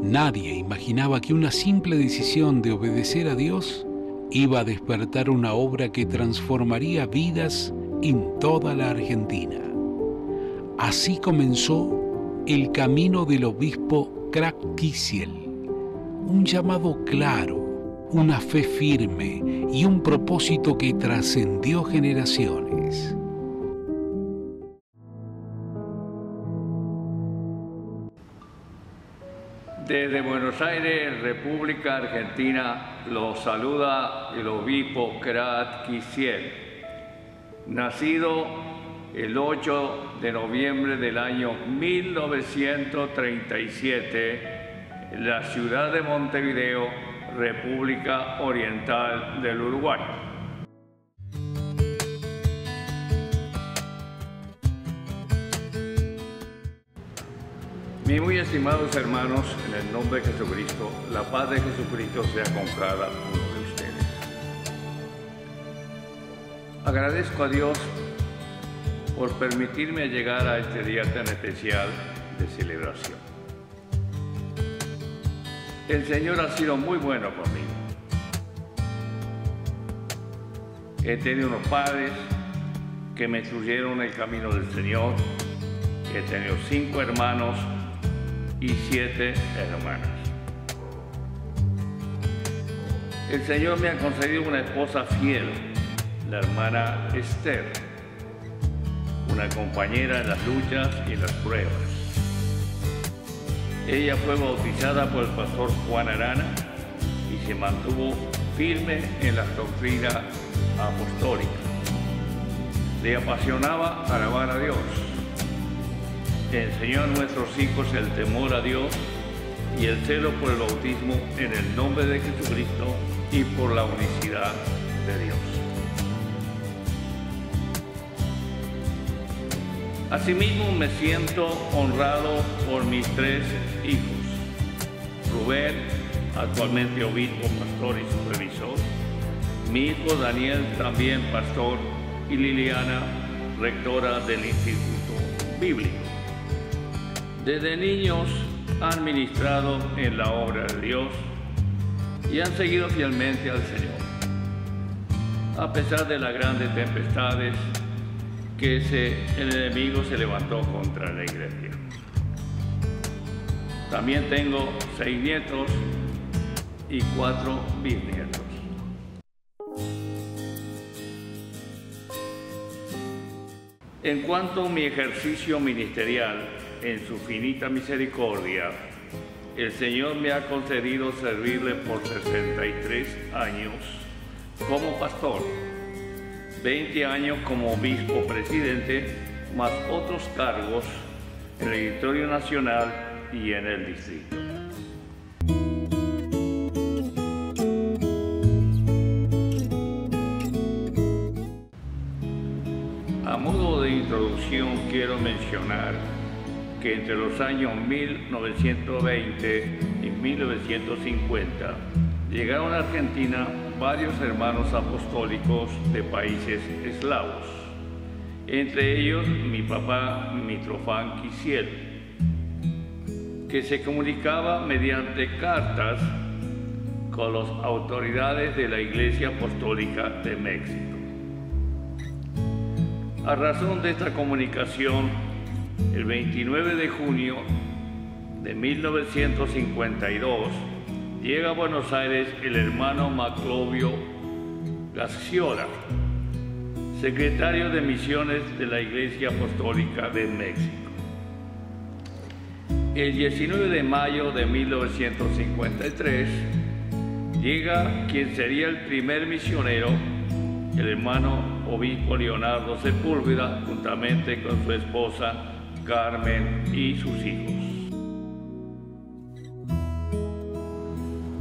Nadie imaginaba que una simple decisión de obedecer a Dios iba a despertar una obra que transformaría vidas en toda la Argentina. Así comenzó el camino del obispo Krak Kisiel, un llamado claro, una fe firme y un propósito que trascendió generaciones. Desde Buenos Aires, República Argentina, los saluda el obispo Krak Kisiel, nacido el 8 de noviembre del año 1937 en la ciudad de Montevideo, República Oriental del Uruguay. Mis muy estimados hermanos, en el nombre de Jesucristo, la paz de Jesucristo sea con cada uno de ustedes. Agradezco a Dios por permitirme llegar a este día tan especial de celebración. El Señor ha sido muy bueno conmigo. He tenido unos padres que me instruyeron el camino del Señor. He tenido 5 hermanos y 7 hermanas. El Señor me ha concedido una esposa fiel, la hermana Esther, una compañera en las luchas y en las pruebas. Ella fue bautizada por el pastor Juan Arana y se mantuvo firme en las doctrinas apostólicas. Le apasionaba alabar a Dios. Enseñó a nuestros hijos el temor a Dios y el celo por el bautismo en el nombre de Jesucristo y por la unicidad de Dios. Asimismo, me siento honrado por mis 3 hijos. Rubén, actualmente obispo, pastor y supervisor. Mi hijo Daniel, también pastor. Y Liliana, rectora del Instituto Bíblico. Desde niños han ministrado en la obra de Dios y han seguido fielmente al Señor, a pesar de las grandes tempestades que el enemigo se levantó contra la iglesia. También tengo 6 nietos y 4 bisnietos. En cuanto a mi ejercicio ministerial, en su finita misericordia, el Señor me ha concedido servirle por 63 años como pastor, 20 años como obispo presidente, más otros cargos en el Directorio Nacional y en el distrito. A modo de introducción quiero mencionar que entre los años 1920 y 1950 llegaron a Argentina varios hermanos apostólicos de países eslavos, entre ellos mi papá Mitrofán Kisiel, que se comunicaba mediante cartas con las autoridades de la Iglesia Apostólica de México. A razón de esta comunicación, el 29 de junio de 1952 llega a Buenos Aires el hermano Maclovio Gacciola, secretario de Misiones de la Iglesia Apostólica de México. El 19 de mayo de 1953 llega quien sería el primer misionero, el hermano obispo Leonardo Sepúlveda, juntamente con su esposa Carmen y sus hijos.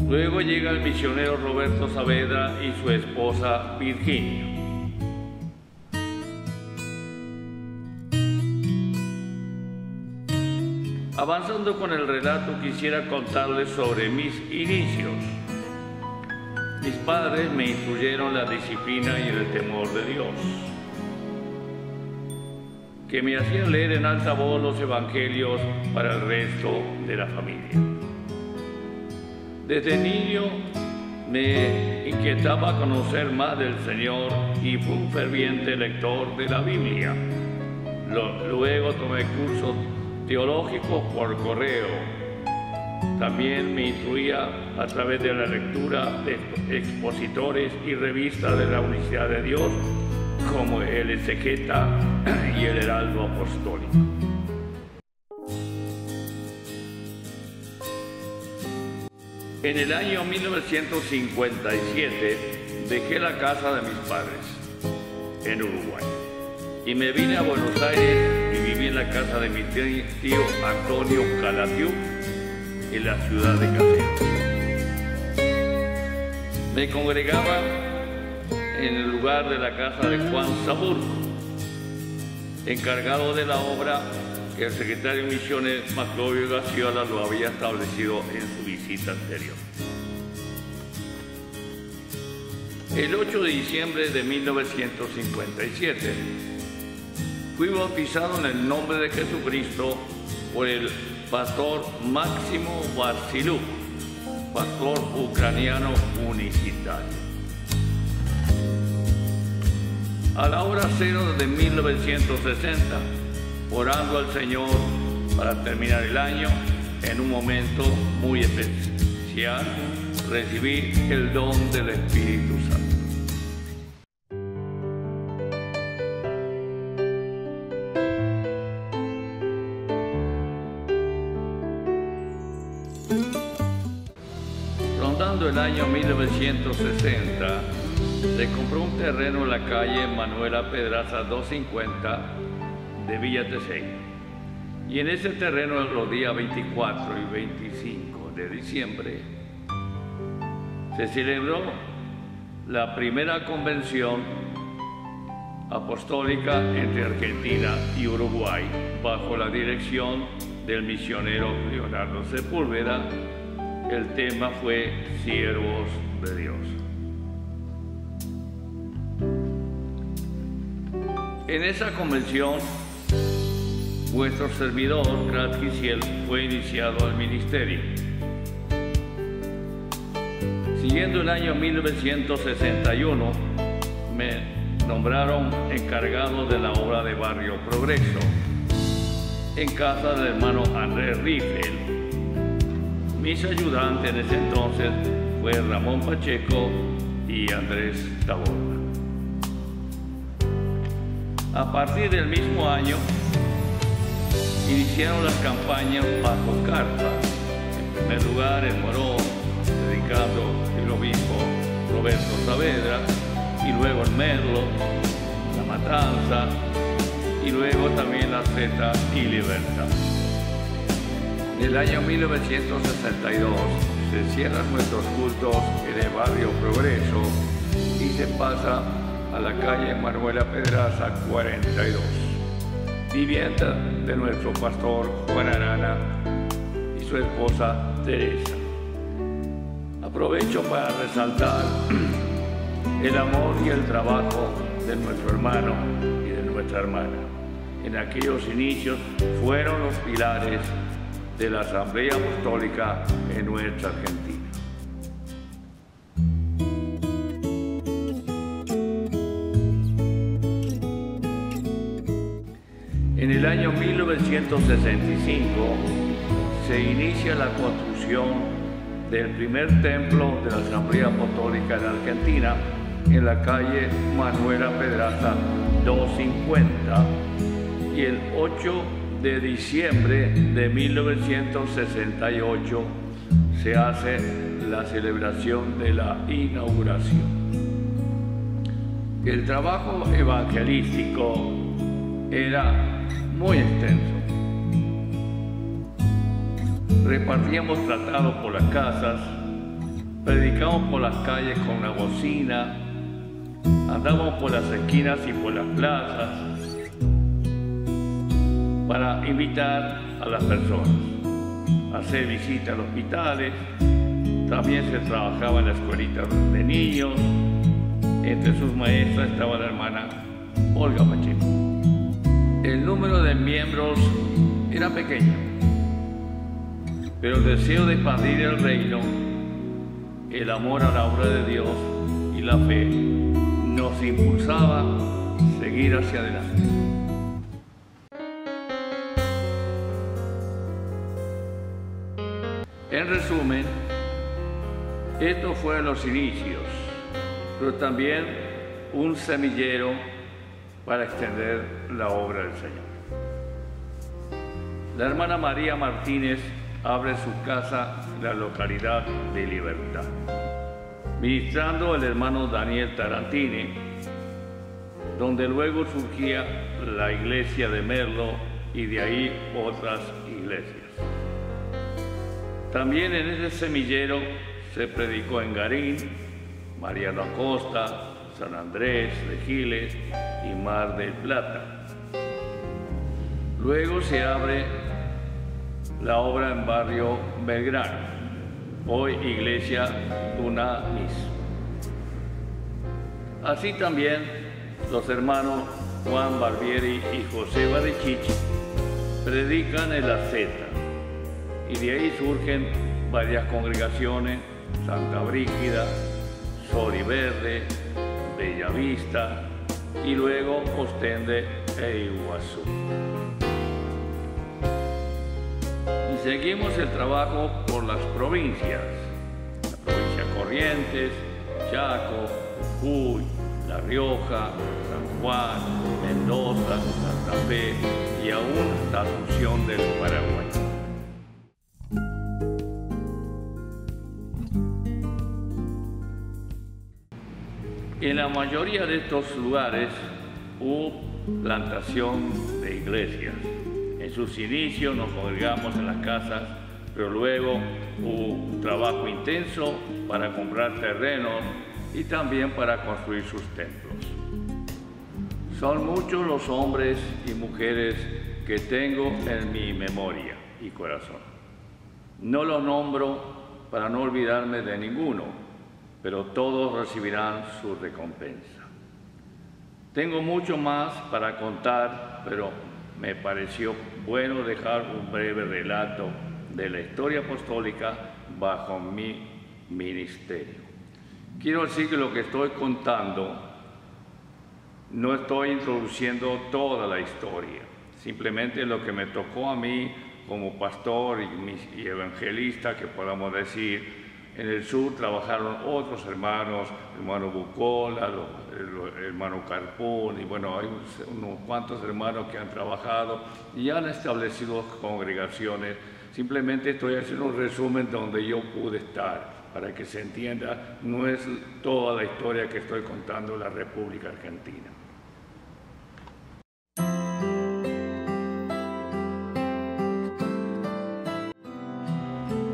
Luego llega el misionero Roberto Saavedra y su esposa Virginia. Avanzando con el relato, quisiera contarles sobre mis inicios. Mis padres me instruyeron la disciplina y el temor de Dios, que me hacían leer en alta voz los evangelios para el resto de la familia. Desde niño me inquietaba conocer más del Señor y fui un ferviente lector de la Biblia. Luego tomé cursos teológicos por correo. También me instruía a través de la lectura de expositores y revistas de la Universidad de Dios, como el Exegeta y el Heraldo Apostólico. En el año 1957 dejé la casa de mis padres en Uruguay y me vine a Buenos Aires y viví en la casa de mi tío Antonio Calatayud en la ciudad de Caseros. Me congregaba en el lugar de la casa de Juan Saburgo, encargado de la obra que el secretario de Misiones Maclovio Gaciola lo había establecido en su visita anterior. El 8 de diciembre de 1957 fui bautizado en el nombre de Jesucristo por el pastor Máximo Vasiluk, pastor ucraniano unicitario. A la hora cero de 1960, orando al Señor para terminar el año, en un momento muy especial, recibí el don del Espíritu Santo. Rondando el año 1960, se compró un terreno en la calle Manuela Pedraza 250 de Villa Tesey. Y en ese terreno, los días 24 y 25 de diciembre, se celebró la primera convención apostólica entre Argentina y Uruguay, bajo la dirección del misionero Leonardo Sepúlveda. El tema fue Siervos de Dios. En esa convención, vuestro servidor, Krat Kisiel, fue iniciado al ministerio. Siguiendo el año 1961, me nombraron encargado de la obra de Barrio Progreso, en casa del hermano Andrés Riffel. Mis ayudantes en ese entonces fue Ramón Pacheco y Andrés Taborda. A partir del mismo año, iniciaron las campañas bajo carta. En primer lugar, en Morón, dedicando el obispo Roberto Saavedra, y luego en Merlo, La Matanza, y luego también La Zeta y Libertad. En el año 1962 se cierran nuestros cultos en el barrio Progreso y se pasa a la calle Manuela Pedraza 42, vivienda de nuestro pastor Juan Arana y su esposa Teresa. Aprovecho para resaltar el amor y el trabajo de nuestro hermano y de nuestra hermana. En aquellos inicios fueron los pilares de la Asamblea Apostólica en nuestra Argentina. En el año 1965 se inicia la construcción del primer templo de la Asamblea Apostólica en Argentina, en la calle Manuela Pedraza 250, y el 8 de diciembre de 1968 se hace la celebración de la inauguración. El trabajo evangelístico era muy extenso. Repartíamos tratados por las casas, predicamos por las calles con una bocina, andábamos por las esquinas y por las plazas para invitar a las personas, hacer visitas a los hospitales. También se trabajaba en la escuelita de niños. Entre sus maestras estaba la hermana Olga Pacheco. El número de miembros era pequeño, pero el deseo de expandir el reino el amor a la obra de Dios y la fe nos impulsaba a seguir hacia adelante. En resumen, esto fue los inicios, pero también un semillero para extender la obra del Señor. La hermana María Martínez abre su casa en la localidad de Libertad, ministrando el hermano Daniel Tarantini, donde luego surgía la iglesia de Merlo y de ahí otras iglesias. También en ese semillero se predicó en Garín, Mariano Acosta, San Andrés de Giles y Mar del Plata. Luego se abre la obra en barrio Belgrano, hoy iglesia Dunamis. Así también los hermanos Juan Barbieri y José Barichich predican en la Zeta, y de ahí surgen varias congregaciones: Santa Brígida, Sori Verde, Bellavista y luego Ostende e Iguazú. Y seguimos el trabajo por las provincias: la provincia Corrientes, Chaco, Jujuy, La Rioja, San Juan, Mendoza, Santa Fe y aún la Asunción del Paraguay. En la mayoría de estos lugares hubo plantación de iglesias. En sus inicios nos congregamos en las casas, pero luego hubo un trabajo intenso para comprar terrenos y también para construir sus templos. Son muchos los hombres y mujeres que tengo en mi memoria y corazón. No los nombro para no olvidarme de ninguno, pero todos recibirán su recompensa. Tengo mucho más para contar, pero me pareció bueno dejar un breve relato de la historia apostólica bajo mi ministerio. Quiero decir que lo que estoy contando, no estoy introduciendo toda la historia, simplemente lo que me tocó a mí como pastor y evangelista, que podamos decir. En el sur trabajaron otros hermanos, hermano Bucola, el hermano Carpón, y bueno, hay unos cuantos hermanos que han trabajado y han establecido congregaciones. Simplemente estoy haciendo un resumen donde yo pude estar, para que se entienda, no es toda la historia que estoy contando de la República Argentina.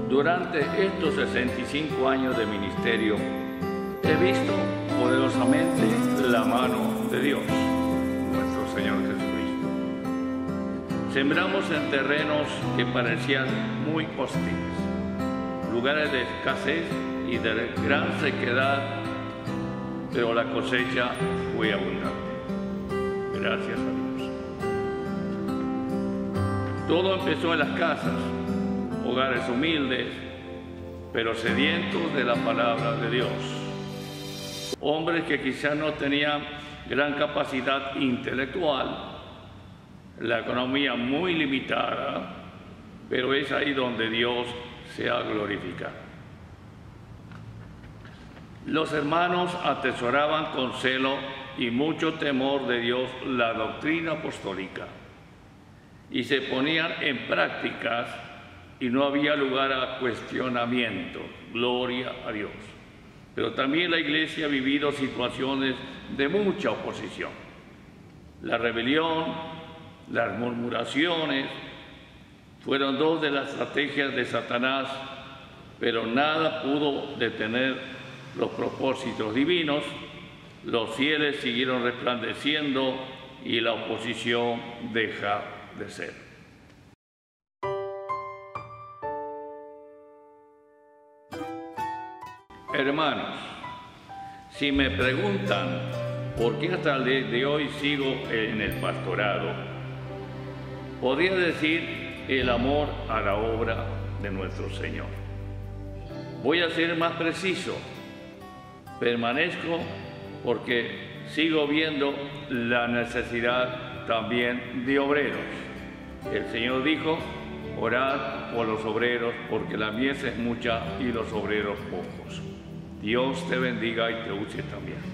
Durante estos 65 años de ministerio, he visto poderosamente la mano de Dios, nuestro Señor Jesucristo. Sembramos en terrenos que parecían muy hostiles, lugares de escasez y de gran sequedad, pero la cosecha fue abundante. Gracias a Dios. Todo empezó en las casas, hogares humildes, pero sedientos de la palabra de Dios. Hombres que quizás no tenían gran capacidad intelectual, la economía muy limitada, pero es ahí donde Dios se ha glorificado. Los hermanos atesoraban con celo y mucho temor de Dios la doctrina apostólica y se ponían en prácticas, y no había lugar a cuestionamiento. Gloria a Dios. Pero también la iglesia ha vivido situaciones de mucha oposición. La rebelión, las murmuraciones, fueron dos de las estrategias de Satanás, pero nada pudo detener los propósitos divinos. Los fieles siguieron resplandeciendo y la oposición deja de ser. Hermanos, si me preguntan por qué hasta el día de hoy sigo en el pastorado, podría decir el amor a la obra de nuestro Señor. Voy a ser más preciso. Permanezco porque sigo viendo la necesidad también de obreros. El Señor dijo: orad por los obreros, porque la mies es mucha y los obreros pocos. Dios te bendiga y te use también.